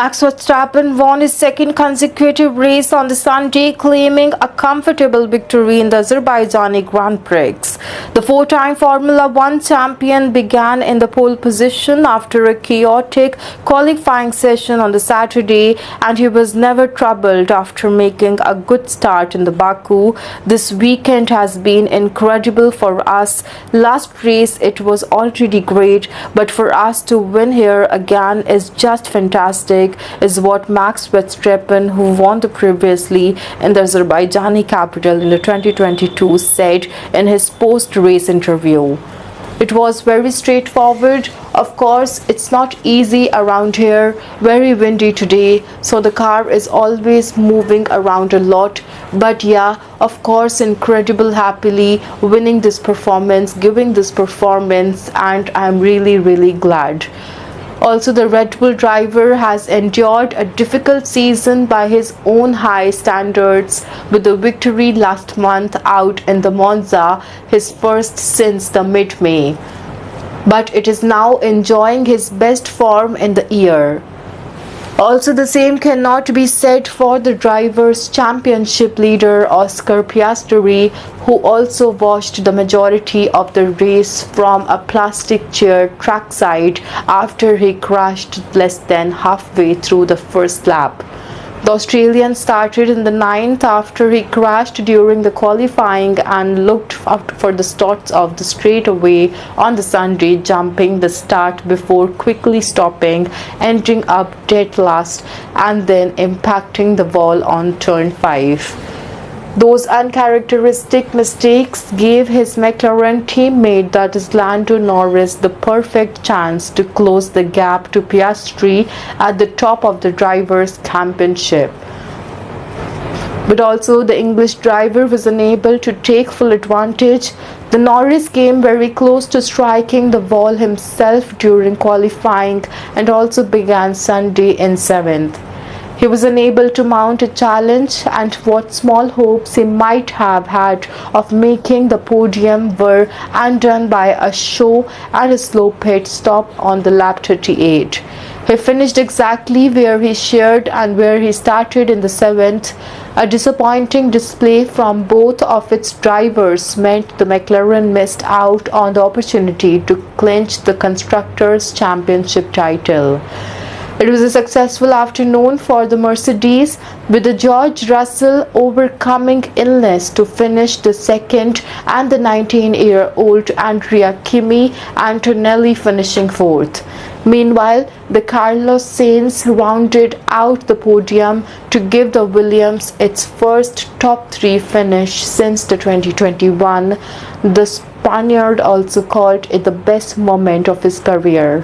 Max Verstappen won his second consecutive race on the Sunday, claiming a comfortable victory in the Azerbaijan Grand Prix. The four-time Formula One champion began in the pole position after a chaotic qualifying session on the Saturday, and he was never troubled after making a good start in the Baku. This weekend has been incredible for us. Last race it was already great, but for us to win here again is just fantastic, is what Max Verstappen, who won the previously in the Azerbaijani capital in the 2022, said in his post-race interview. It was very straightforward. Of course, it's not easy around here, very windy today, so the car is always moving around a lot. But yeah, of course, incredible happily winning this performance, giving this performance, and I'm really glad. Also, the Red Bull driver has endured a difficult season by his own high standards, with the victory last month out in the Monza, his first since the mid-May. But it is now enjoying his best form in the year. Also, the same cannot be said for the drivers' championship leader Oscar Piastri, who also watched the majority of the race from a plastic chair trackside after he crashed less than halfway through the first lap. The Australian started in the 9th after he crashed during the qualifying and looked out for the starts of the straightaway on the Sunday, jumping the start before quickly stopping, ending up dead last, and then impacting the wall on turn 5. Those uncharacteristic mistakes gave his McLaren teammate, that is Lando Norris, the perfect chance to close the gap to Piastri at the top of the Drivers' Championship. But also the English driver was unable to take full advantage. The Norris came very close to striking the wall himself during qualifying and also began Sunday in 7th. He was unable to mount a challenge, and what small hopes he might have had of making the podium were undone by a show and a slow pit stop on the lap 38. He finished exactly where he shared and where he started in the 7th. A disappointing display from both of its drivers meant the McLaren missed out on the opportunity to clinch the Constructors' Championship title. It was a successful afternoon for the Mercedes, with the George Russell overcoming illness to finish the second and the 19-year-old Andrea Kimi Antonelli finishing 4th. Meanwhile, the Carlos Sainz rounded out the podium to give the Williams its first top 3 finish since the 2021. The Spaniard also called it the best moment of his career.